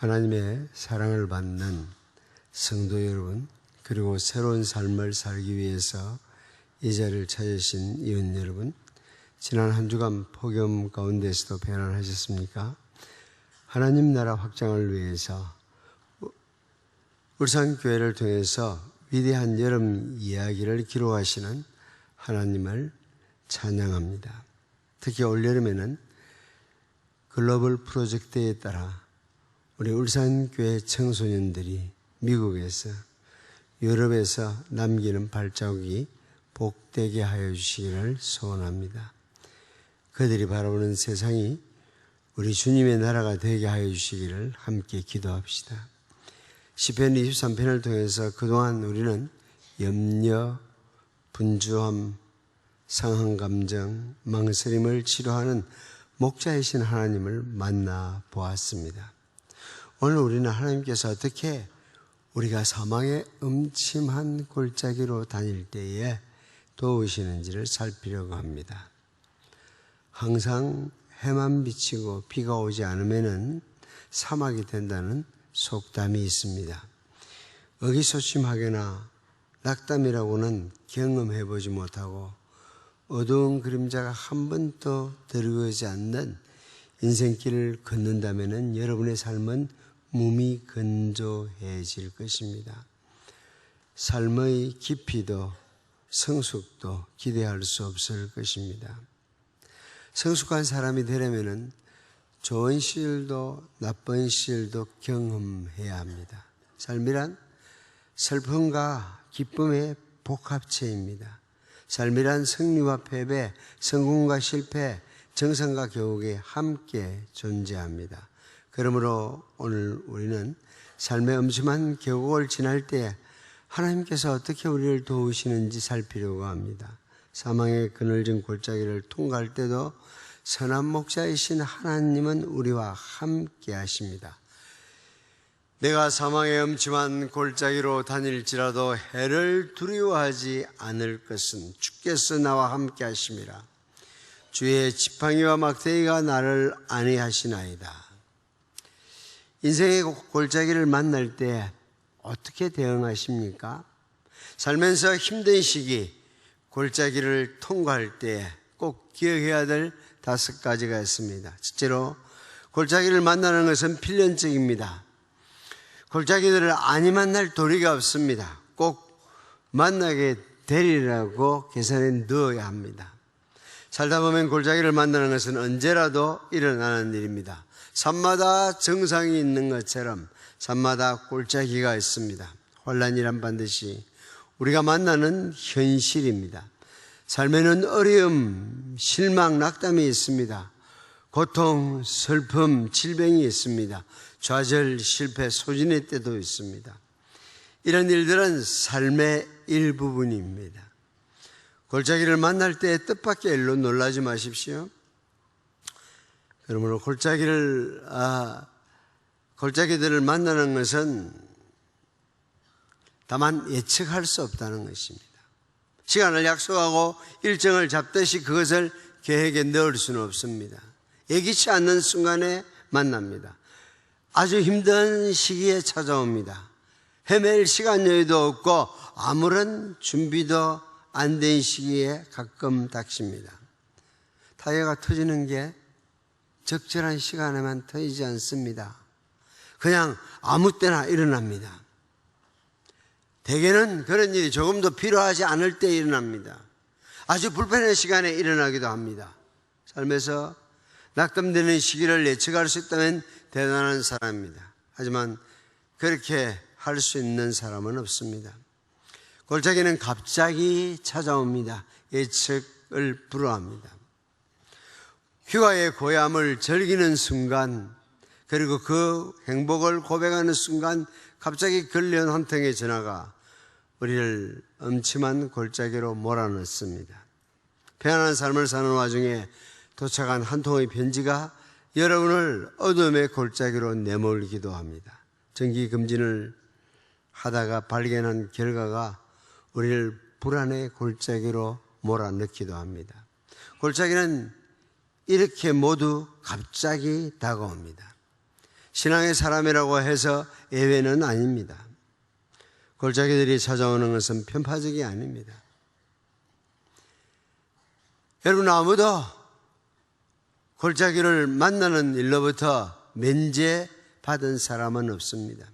하나님의 사랑을 받는 성도 여러분, 그리고 새로운 삶을 살기 위해서 이 자리를 찾으신 이웃 여러분, 지난 한 주간 폭염 가운데서도 평안하셨습니까? 하나님 나라 확장을 위해서 울산교회를 통해서 위대한 여름 이야기를 기록하시는 하나님을 찬양합니다. 특히 올여름에는 글로벌 프로젝트에 따라 우리 울산교회 청소년들이 미국에서, 유럽에서 남기는 발자국이 복되게 하여 주시기를 소원합니다. 그들이 바라보는 세상이 우리 주님의 나라가 되게 하여 주시기를 함께 기도합시다. 시편 23편을 통해서 그동안 우리는 염려, 분주함, 상한 감정, 망설임을 치료하는 목자이신 하나님을 만나 보았습니다. 오늘 우리는 하나님께서 어떻게 우리가 사망의 음침한 골짜기로 다닐 때에 도우시는지를 살피려고 합니다. 항상 해만 비치고 비가 오지 않으면 사막이 된다는 속담이 있습니다. 의기소침하거나 낙담이라고는 경험해보지 못하고 어두운 그림자가 한 번도 들어오지 않는 인생길을 걷는다면 여러분의 삶은 무미건조해질 것입니다. 삶의 깊이도 성숙도 기대할 수 없을 것입니다. 성숙한 사람이 되려면 좋은 시절도 나쁜 시절도 경험해야 합니다. 삶이란 슬픔과 기쁨의 복합체입니다. 삶이란 승리와 패배, 성공과 실패, 정상과 격옥이 함께 존재합니다. 그러므로 오늘 우리는 삶의 음침한 격옥을 지날 때 하나님께서 어떻게 우리를 도우시는지 살피려고 합니다. 사망의 그늘진 골짜기를 통과할 때도 선한 목자이신 하나님은 우리와 함께 하십니다. 내가 사망의 음침한 골짜기로 다닐지라도 해를 두려워하지 않을 것은 주께서 나와 함께 하심이라. 주의 지팡이와 막대기가 나를 안위하시나이다. 인생의 골짜기를 만날 때 어떻게 대응하십니까? 살면서 힘든 시기, 골짜기를 통과할 때 꼭 기억해야 될 5가지가 있습니다. 첫째로 골짜기를 만나는 것은 필연적입니다. 골짜기들을 아니 만날 도리가 없습니다. 꼭 만나게 되리라고 계산에 넣어야 합니다. 살다 보면 골짜기를 만나는 것은 언제라도 일어나는 일입니다. 산마다 정상이 있는 것처럼 산마다 골짜기가 있습니다. 혼란이란 반드시 우리가 만나는 현실입니다. 삶에는 어려움, 실망, 낙담이 있습니다. 고통, 슬픔, 질병이 있습니다. 좌절, 실패, 소진의 때도 있습니다. 이런 일들은 삶의 일부분입니다. 골짜기를 만날 때 뜻밖의 일로 놀라지 마십시오. 그러므로 골짜기들을 만나는 것은 다만 예측할 수 없다는 것입니다. 시간을 약속하고 일정을 잡듯이 그것을 계획에 넣을 수는 없습니다. 예기치 않는 순간에 만납니다. 아주 힘든 시기에 찾아옵니다. 헤맬 시간 여유도 없고 아무런 준비도 안 된 시기에 가끔 닥칩니다. 타이어가 터지는 게 적절한 시간에만 터지지 않습니다. 그냥 아무 때나 일어납니다. 대개는 그런 일이 조금도 필요하지 않을 때 일어납니다. 아주 불편한 시간에 일어나기도 합니다. 삶에서 낙담되는 시기를 예측할 수 있다면 대단한 사람입니다. 하지만 그렇게 할 수 있는 사람은 없습니다. 골짜기는 갑자기 찾아옵니다. 예측을 불허합니다. 휴가의 고향을 즐기는 순간, 그리고 그 행복을 고백하는 순간 갑자기 걸려온 한 통의 전화가 우리를 음침한 골짜기로 몰아넣습니다. 평안한 삶을 사는 와중에 도착한 한 통의 편지가 여러분을 어둠의 골짜기로 내몰기도 합니다. 정기검진을 하다가 발견한 결과가 우리를 불안의 골짜기로 몰아넣기도 합니다. 골짜기는 이렇게 모두 갑자기 다가옵니다. 신앙의 사람이라고 해서 예외는 아닙니다. 골짜기들이 찾아오는 것은 편파적이 아닙니다. 여러분, 아무도 골짜기를 만나는 일로부터 면제받은 사람은 없습니다.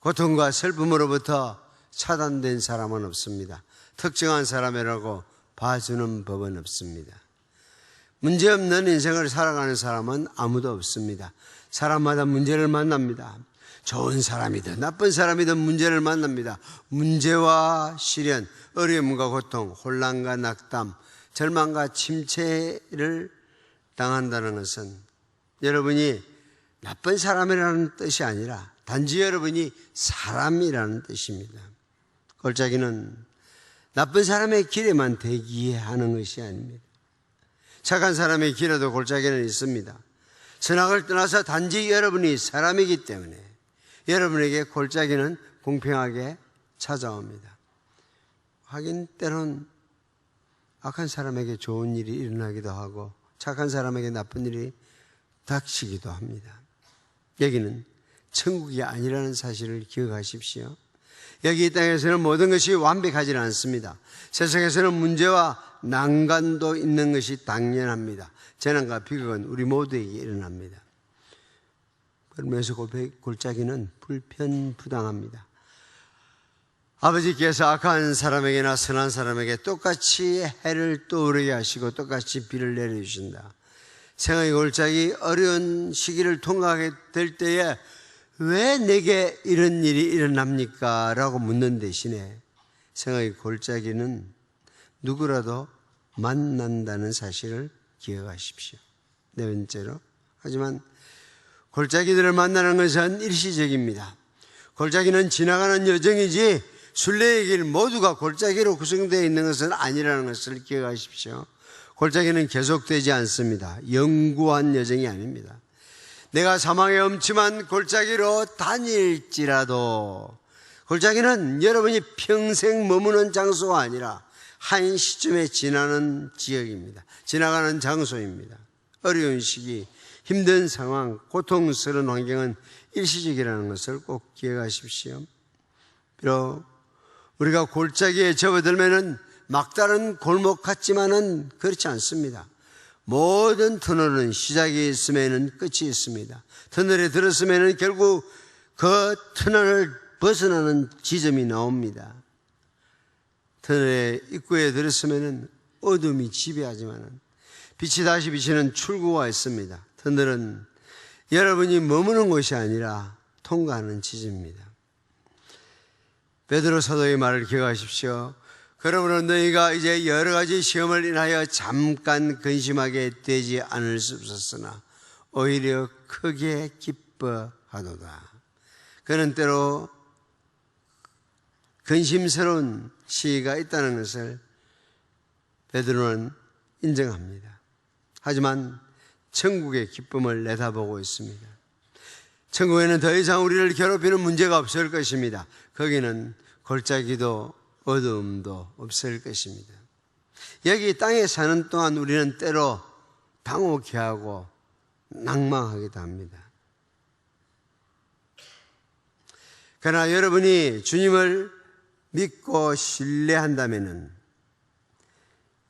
고통과 슬픔으로부터 차단된 사람은 없습니다. 특정한 사람이라고 봐주는 법은 없습니다. 문제없는 인생을 살아가는 사람은 아무도 없습니다. 사람마다 문제를 만납니다. 좋은 사람이든 나쁜 사람이든 문제를 만납니다. 문제와 시련, 어려움과 고통, 혼란과 낙담, 절망과 침체를 당한다는 것은 여러분이 나쁜 사람이라는 뜻이 아니라 단지 여러분이 사람이라는 뜻입니다. 골짜기는 나쁜 사람의 길에만 대기하는 것이 아닙니다. 착한 사람의 길에도 골짜기는 있습니다. 선악을 떠나서 단지 여러분이 사람이기 때문에 여러분에게 골짜기는 공평하게 찾아옵니다. 하긴 때론 악한 사람에게 좋은 일이 일어나기도 하고 착한 사람에게 나쁜 일이 닥치기도 합니다. 여기는 천국이 아니라는 사실을 기억하십시오. 여기 이 땅에서는 모든 것이 완벽하지는 않습니다. 세상에서는 문제와 난관도 있는 것이 당연합니다. 재난과 비극은 우리 모두에게 일어납니다. 그러면서 골짜기는 불편부당합니다. 아버지께서 악한 사람에게나 선한 사람에게 똑같이 해를 떠오르게 하시고 똑같이 비를 내려주신다. 생애의 골짜기 어려운 시기를 통과하게 될 때에 왜 내게 이런 일이 일어납니까? 라고 묻는 대신에 생애의 골짜기는 누구라도 만난다는 사실을 기억하십시오. 네 번째로, 하지만 골짜기들을 만나는 것은 일시적입니다. 골짜기는 지나가는 여정이지 순례의 길 모두가 골짜기로 구성되어 있는 것은 아니라는 것을 기억하십시오. 골짜기는 계속되지 않습니다. 영구한 여정이 아닙니다. 내가 사망의 엄침한 골짜기로 다닐지라도 골짜기는 여러분이 평생 머무는 장소가 아니라 한 시점에 지나는 지역입니다. 지나가는 장소입니다. 어려운 시기, 힘든 상황, 고통스러운 환경은 일시적이라는 것을 꼭 기억하십시오. 비록 우리가 골짜기에 접어들면은 막다른 골목 같지만은 그렇지 않습니다. 모든 터널은 시작이 있으면은 끝이 있습니다. 터널에 들었으면은 결국 그 터널을 벗어나는 지점이 나옵니다. 터널의 입구에 들었으면은 어둠이 지배하지만은 빛이 다시 비치는 출구가 있습니다. 터널은 여러분이 머무는 곳이 아니라 통과하는 지점입니다. 베드로 사도의 말을 기억하십시오. 그러므로 너희가 이제 여러 가지 시험을 인하여 잠깐 근심하게 되지 않을 수 없었으나 오히려 크게 기뻐하도다. 그는 때로 근심스러운 시기가 있다는 것을 베드로는 인정합니다. 하지만 천국의 기쁨을 내다보고 있습니다. 천국에는 더 이상 우리를 괴롭히는 문제가 없을 것입니다. 거기는 골짜기도 어두움도 없을 것입니다. 여기 땅에 사는 동안 우리는 때로 당혹해하고 낭망하기도 합니다. 그러나 여러분이 주님을 믿고 신뢰한다면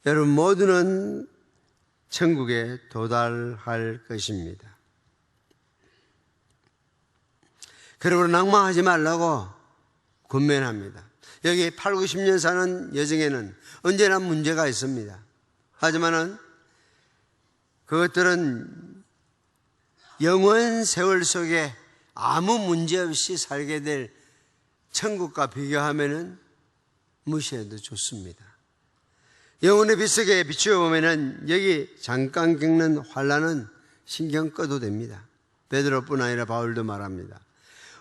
여러분 모두는 천국에 도달할 것입니다. 그러므로 낭망하지 말라고 권면합니다. 여기 8, 90년 사는 여정에는 언제나 문제가 있습니다. 하지만은 그것들은 영원 세월 속에 아무 문제 없이 살게 될 천국과 비교하면은 무시해도 좋습니다. 영혼의 빛 속에 비추어 보면은 여기 잠깐 겪는 환난은 신경 꺼도 됩니다. 베드로뿐 아니라 바울도 말합니다.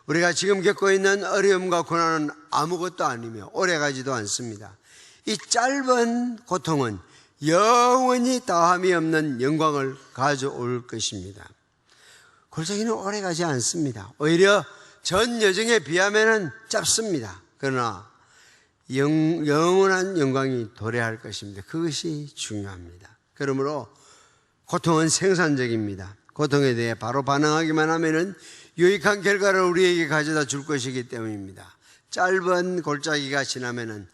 우리가 지금 겪고 있는 어려움과 고난은 아무것도 아니며 오래가지도 않습니다. 이 짧은 고통은 영원히 다함이 없는 영광을 가져올 것입니다. 골짜기는 오래가지 않습니다. 오히려 전 여정에 비하면 짧습니다. 그러나 영원한 영광이 도래할 것입니다. 그것이 중요합니다. 그러므로 고통은 생산적입니다. 고통에 대해 바로 반응하기만 하면은 유익한 결과를 우리에게 가져다 줄 것이기 때문입니다. 짧은 골짜기가 지나면은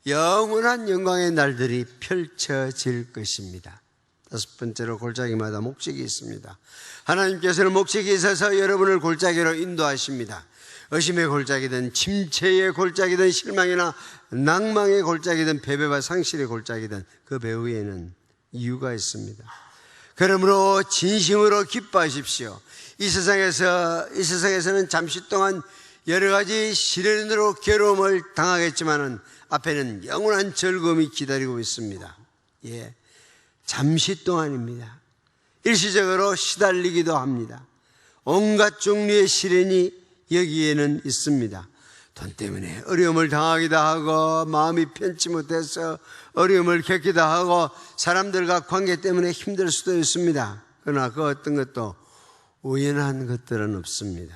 영원한 영광의 날들이 펼쳐질 것입니다. 다섯 번째로 골짜기마다 목적이 있습니다. 하나님께서는 목적이 있어서 여러분을 골짜기로 인도하십니다. 의심의 골짜기든 침체의 골짜기든 실망이나 낭망의 골짜기든 패배와 상실의 골짜기든 그 배후에는 이유가 있습니다. 그러므로 진심으로 기뻐하십시오. 이 세상에서는 잠시 동안 여러 가지 시련으로 괴로움을 당하겠지만은 앞에는 영원한 즐거움이 기다리고 있습니다. 예, 잠시 동안입니다. 일시적으로 시달리기도 합니다. 온갖 종류의 시련이 여기에는 있습니다. 돈 때문에 어려움을 당하기도 하고, 마음이 편치 못해서 어려움을 겪기도 하고, 사람들과 관계 때문에 힘들 수도 있습니다. 그러나 그 어떤 것도 우연한 것들은 없습니다.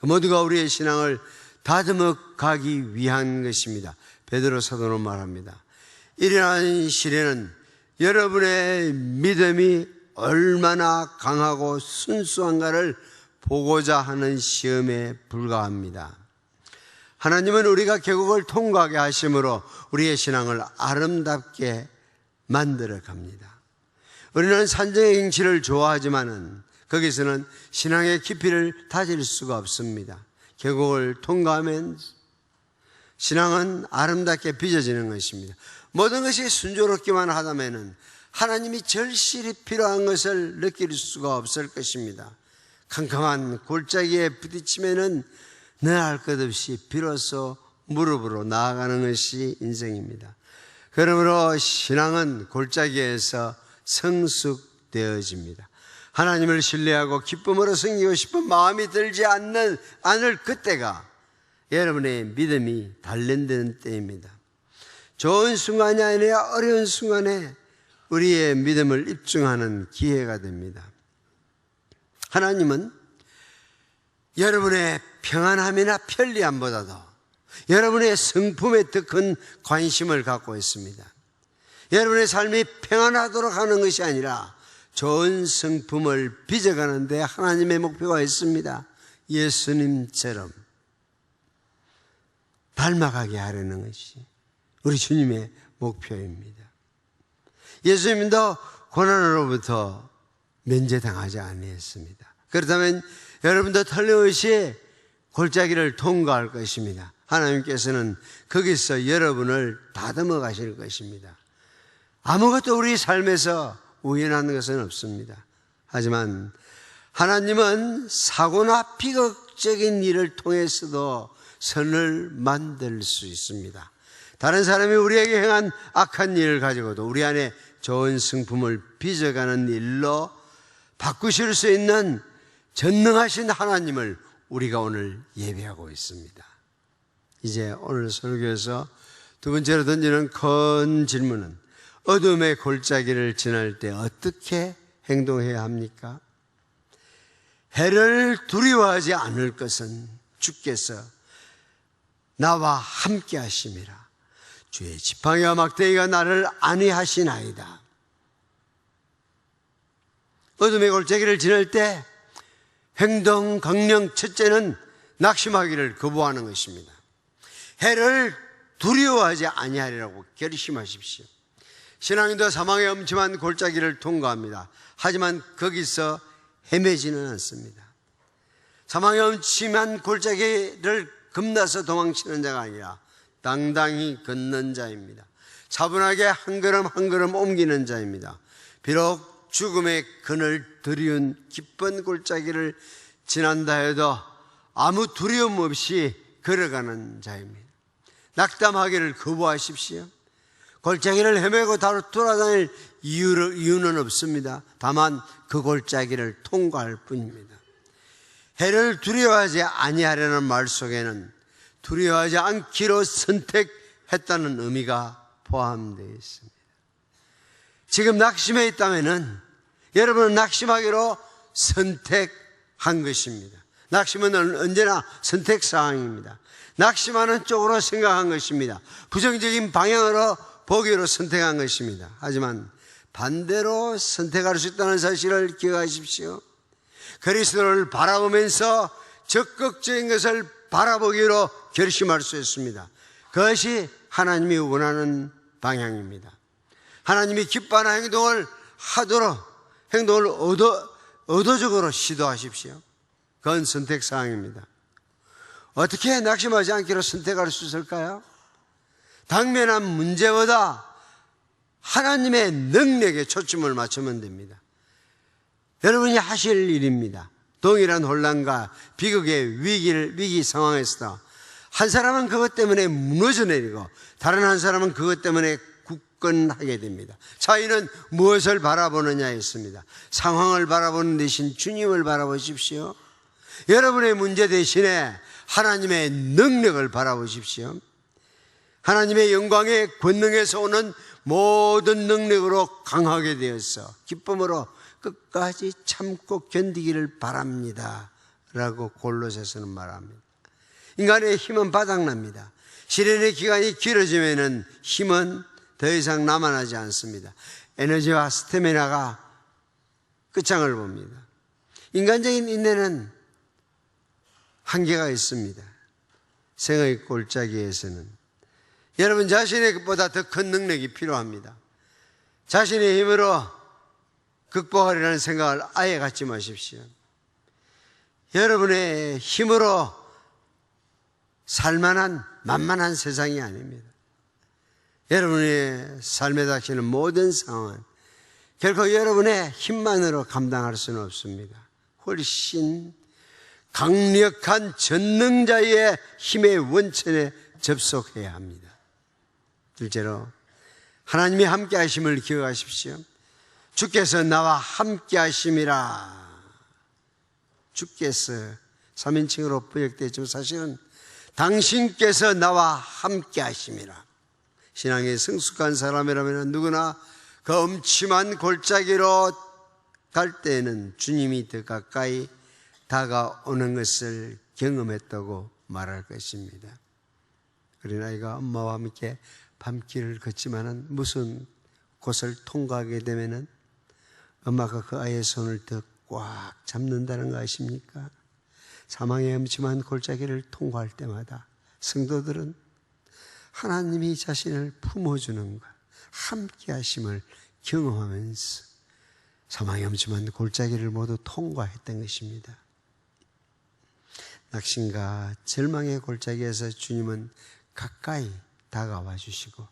모두가 우리의 신앙을 다듬어 가기 위한 것입니다. 베드로 사도는 말합니다. 이러한 시련은 여러분의 믿음이 얼마나 강하고 순수한가를 보고자 하는 시험에 불과합니다. 하나님은 우리가 계곡을 통과하게 하심으로 우리의 신앙을 아름답게 만들어 갑니다. 우리는 산정의 경치를 좋아하지만은 거기서는 신앙의 깊이를 다질 수가 없습니다. 계곡을 통과하면 신앙은 아름답게 빚어지는 것입니다. 모든 것이 순조롭기만 하다면은 하나님이 절실히 필요한 것을 느낄 수가 없을 것입니다. 캄캄한 골짜기에 부딪히면은 늘 것 없이 비로소 무릎으로 나아가는 것이 인생입니다. 그러므로 신앙은 골짜기에서 성숙되어집니다. 하나님을 신뢰하고 기쁨으로 섬기고 싶은 마음이 들지 않을 그때가 여러분의 믿음이 단련되는 때입니다. 좋은 순간이 아니라 어려운 순간에 우리의 믿음을 입증하는 기회가 됩니다. 하나님은 여러분의 평안함이나 편리함보다도 여러분의 성품에 더 큰 관심을 갖고 있습니다. 여러분의 삶이 평안하도록 하는 것이 아니라 좋은 성품을 빚어가는 데 하나님의 목표가 있습니다. 예수님처럼 닮아가게 하려는 것이 우리 주님의 목표입니다. 예수님도 고난으로부터 면제당하지 아니했습니다. 그렇다면 여러분도 틀림없이 골짜기를 통과할 것입니다. 하나님께서는 거기서 여러분을 다듬어 가실 것입니다. 아무것도 우리 삶에서 우연한 것은 없습니다. 하지만 하나님은 사고나 비극적인 일을 통해서도 선을 만들 수 있습니다. 다른 사람이 우리에게 행한 악한 일을 가지고도 우리 안에 좋은 성품을 빚어가는 일로 바꾸실 수 있는 전능하신 하나님을 우리가 오늘 예배하고 있습니다. 이제 오늘 설교에서 두 번째로 던지는 큰 질문은 어둠의 골짜기를 지날 때 어떻게 행동해야 합니까? 해를 두려워하지 않을 것은 주께서 나와 함께 하심이라. 주의 지팡이와 막대기가 나를 안위하시나이다. 어둠의 골짜기를 지날 때 행동 강령 첫째는 낙심하기를 거부하는 것입니다. 해를 두려워하지 아니하리라고 결심하십시오. 신앙인도 사망의 엄침한 골짜기를 통과합니다. 하지만 거기서 헤매지는 않습니다. 사망의 엄침한 골짜기를 겁나서 도망치는 자가 아니라 당당히 걷는 자입니다. 차분하게 한 걸음 한 걸음 옮기는 자입니다. 비록 죽음의 그늘 드리운 깊은 골짜기를 지난다 해도 아무 두려움 없이 걸어가는 자입니다. 낙담하기를 거부하십시오. 골짜기를 헤매고 돌아다닐 이유는 없습니다. 다만 그 골짜기를 통과할 뿐입니다. 해를 두려워하지 아니하려는 말 속에는 두려워하지 않기로 선택했다는 의미가 포함되어 있습니다. 지금 낙심해 있다면은 여러분은 낙심하기로 선택한 것입니다. 낙심은 언제나 선택사항입니다. 낙심하는 쪽으로 생각한 것입니다. 부정적인 방향으로 보기로 선택한 것입니다. 하지만 반대로 선택할 수 있다는 사실을 기억하십시오. 그리스도를 바라보면서 적극적인 것을 바라보기로 결심할 수 있습니다. 그것이 하나님이 원하는 방향입니다. 하나님이 기뻐하는 행동을 하도록 행동을 의도적으로 시도하십시오. 그건 선택사항입니다. 어떻게 낙심하지 않기로 선택할 수 있을까요? 당면한 문제보다 하나님의 능력에 초점을 맞추면 됩니다. 여러분이 하실 일입니다. 동일한 혼란과 비극의 위기 상황에서 한 사람은 그것 때문에 무너져 내리고 다른 한 사람은 그것 때문에 굳건하게 됩니다. 차이는 무엇을 바라보느냐에 있습니다. 상황을 바라보는 대신 주님을 바라보십시오. 여러분의 문제 대신에 하나님의 능력을 바라보십시오. 하나님의 영광의 권능에서 오는 모든 능력으로 강하게 되어서 기쁨으로 끝까지 참고 견디기를 바랍니다 라고 골로새서는 말합니다. 인간의 힘은 바닥납니다. 시련의 기간이 길어지면 힘은 더 이상 남아나지 않습니다. 에너지와 스태미나가 끝장을 봅니다. 인간적인 인내는 한계가 있습니다. 생의 골짜기에서는 여러분 자신의 것보다 더 큰 능력이 필요합니다. 자신의 힘으로 극복하리라는 생각을 아예 갖지 마십시오. 여러분의 힘으로 살만한 만만한 세상이 아닙니다. 여러분의 삶에 닥치는 모든 상황은 결코 여러분의 힘만으로 감당할 수는 없습니다. 훨씬 강력한 전능자의 힘의 원천에 접속해야 합니다. 둘째로 하나님이 함께 하심을 기억하십시오. 주께서 나와 함께 하심이라. 주께서 3인칭으로 번역되었지만 사실은 당신께서 나와 함께 하심이라. 신앙에 성숙한 사람이라면 누구나 그 엄침한 골짜기로 갈 때에는 주님이 더 가까이 다가오는 것을 경험했다고 말할 것입니다. 어린아이가 엄마와 함께 밤길을 걷지만은 무슨 곳을 통과하게 되면은 엄마가 그 아이의 손을 더 꽉 잡는다는 거 아십니까? 사망의 엄침한 골짜기를 통과할 때마다 성도들은 하나님이 자신을 품어주는 것, 함께 하심을 경험하면서 사망의 엄침한 골짜기를 모두 통과했던 것입니다. 낙심과 절망의 골짜기에서 주님은 가까이 다가와 주시고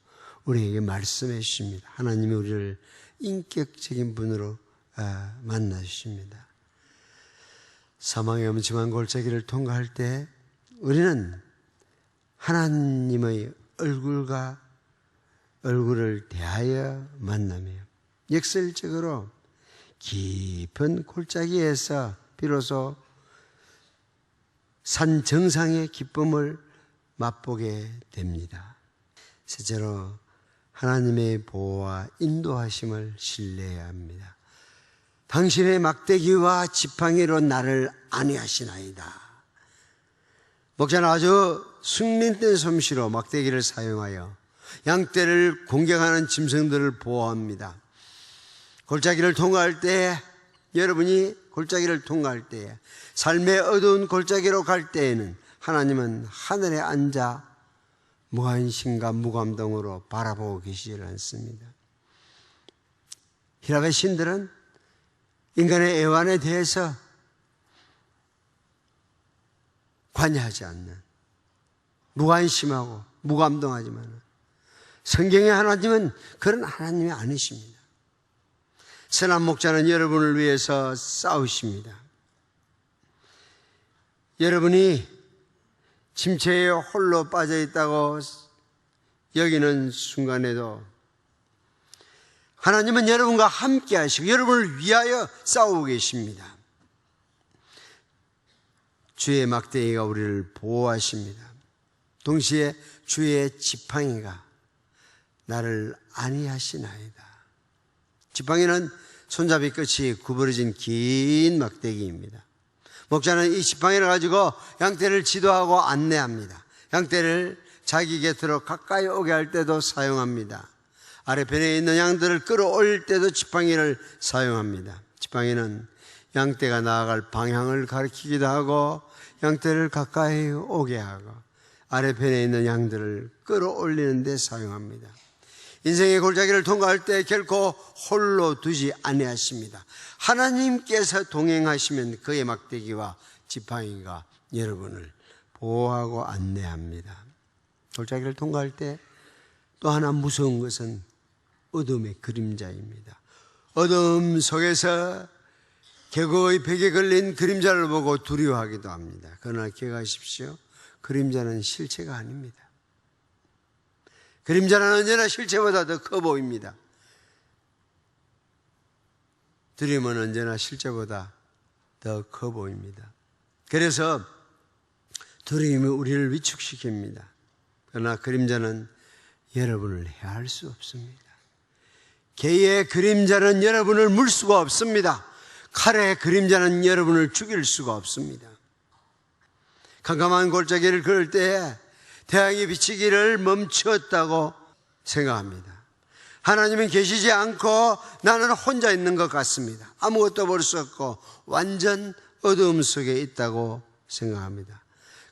우리에게 말씀해 주십니다. 하나님이 우리를 인격적인 분으로 만나 주십니다. 사망의 엄침한 골짜기를 통과할 때 우리는 하나님의 얼굴을 대하여 만나며 역설적으로 깊은 골짜기에서 비로소 산 정상의 기쁨을 맛보게 됩니다. 셋째로 하나님의 보호와 인도하심을 신뢰해야 합니다. 당신의 막대기와 지팡이로 나를 안위하시나이다. 목자는 아주 숙련된 솜씨로 막대기를 사용하여 양떼를 공격하는 짐승들을 보호합니다. 골짜기를 통과할 때, 여러분이 골짜기를 통과할 때에, 삶의 어두운 골짜기로 갈 때에는 하나님은 하늘에 앉아 무관심과 무감동으로 바라보고 계시지 않습니다. 히라의 신들은 인간의 애환에 대해서 관여하지 않는, 무관심하고 무감동하지만 성경의 하나님은 그런 하나님이 아니십니다. 선한 목자는 여러분을 위해서 싸우십니다. 여러분이 침체에 홀로 빠져있다고 여기는 순간에도 하나님은 여러분과 함께 하시고 여러분을 위하여 싸우고 계십니다. 주의 막대기가 우리를 보호하십니다. 동시에 주의 지팡이가 나를 안위하시나이다. 지팡이는 손잡이 끝이 구부러진 긴 막대기입니다. 목자는 이 지팡이를 가지고 양떼를 지도하고 안내합니다. 양떼를 자기 곁으로 가까이 오게 할 때도 사용합니다. 아래편에 있는 양들을 끌어올릴 때도 지팡이를 사용합니다. 지팡이는 양떼가 나아갈 방향을 가리키기도 하고 양떼를 가까이 오게 하고 아래편에 있는 양들을 끌어올리는 데 사용합니다. 인생의 골짜기를 통과할 때 결코 홀로 두지 아니하십니다. 하나님께서 동행하시면 그의 막대기와 지팡이가 여러분을 보호하고 안내합니다. 골짜기를 통과할 때 또 하나 무서운 것은 어둠의 그림자입니다. 어둠 속에서 계곡의 벽에 걸린 그림자를 보고 두려워하기도 합니다. 그러나 기억하십시오. 그림자는 실체가 아닙니다. 그림자는 언제나 실체보다 더 커 보입니다. 두려움은 언제나 실체보다 더 커 보입니다. 그래서 두려움이 우리를 위축시킵니다. 그러나 그림자는 여러분을 해할 수 없습니다. 개의 그림자는 여러분을 물 수가 없습니다. 칼의 그림자는 여러분을 죽일 수가 없습니다. 캄캄한 골짜기를 걸을 때에 태양이 비치기를 멈추었다고 생각합니다. 하나님은 계시지 않고 나는 혼자 있는 것 같습니다. 아무것도 볼 수 없고 완전 어두움 속에 있다고 생각합니다.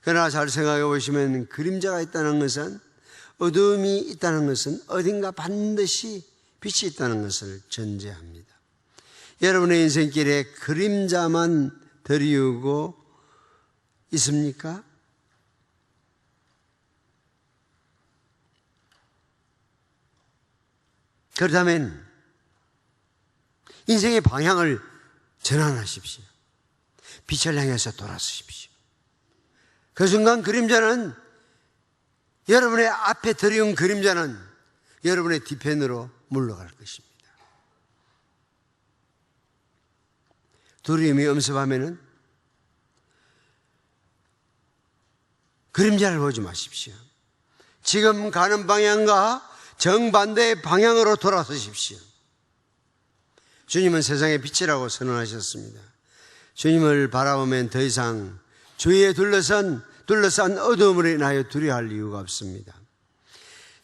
그러나 잘 생각해 보시면 그림자가 있다는 것은, 어두움이 있다는 것은 어딘가 반드시 빛이 있다는 것을 전제합니다. 여러분의 인생길에 그림자만 드리우고 있습니까? 그렇다면 인생의 방향을 전환하십시오. 빛을 향해서 돌아서십시오. 그 순간 그림자는, 여러분의 앞에 드리운 그림자는 여러분의 뒤편으로 물러갈 것입니다. 두려움이 엄습하면은 그림자를 보지 마십시오. 지금 가는 방향과 정반대의 방향으로 돌아서십시오. 주님은 세상의 빛이라고 선언하셨습니다. 주님을 바라보면 더 이상 주위에 둘러싼 어두움으로 인하여 두려워할 이유가 없습니다.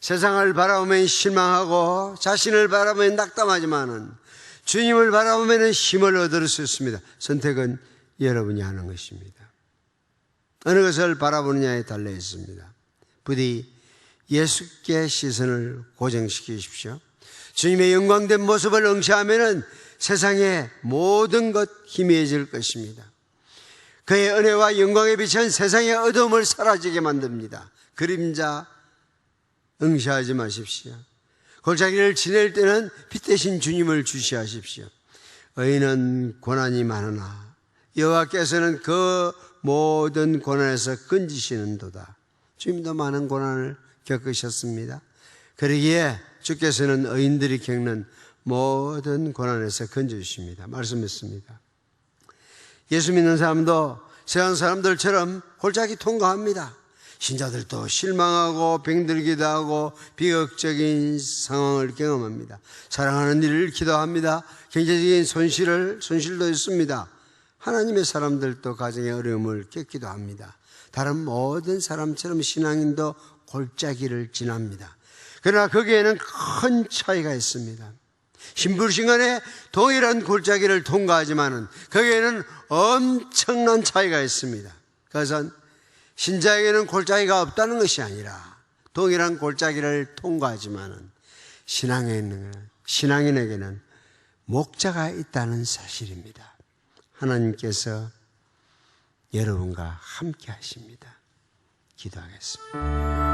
세상을 바라보면 실망하고 자신을 바라보면 낙담하지만은 주님을 바라보면 힘을 얻을 수 있습니다. 선택은 여러분이 하는 것입니다. 어느 것을 바라보느냐에 달려 있습니다. 부디 예수께 시선을 고정시키십시오. 주님의 영광된 모습을 응시하면은 세상의 모든 것 희미해질 것입니다. 그의 은혜와 영광의 빛은 세상의 어둠을 사라지게 만듭니다. 그림자 응시하지 마십시오. 골짜기를 지낼 때는 빛 대신 주님을 주시하십시오. 의인은 고난이 많으나 여호와께서는 그 모든 고난에서 건지시는도다. 주님도 많은 고난을 겪으셨습니다. 그러기에 주께서는 의인들이 겪는 모든 고난에서 건져주십니다. 말씀했습니다. 예수 믿는 사람도 세상 사람들처럼 골짜기 통과합니다. 신자들도 실망하고 병들기도 하고 비극적인 상황을 경험합니다. 사랑하는 일을 기도합니다. 경제적인 손실도 있습니다. 하나님의 사람들도 가정의 어려움을 겪기도 합니다. 다른 모든 사람처럼 신앙인도 골짜기를 지납니다. 그러나 거기에는 큰 차이가 있습니다. 신불신간에 동일한 골짜기를 통과하지만은 거기에는 엄청난 차이가 있습니다. 그것은 신자에게는 골짜기가 없다는 것이 아니라 동일한 골짜기를 통과하지만은 신앙인에게는 목자가 있다는 사실입니다. 하나님께서 여러분과 함께 하십니다. 기도하겠습니다.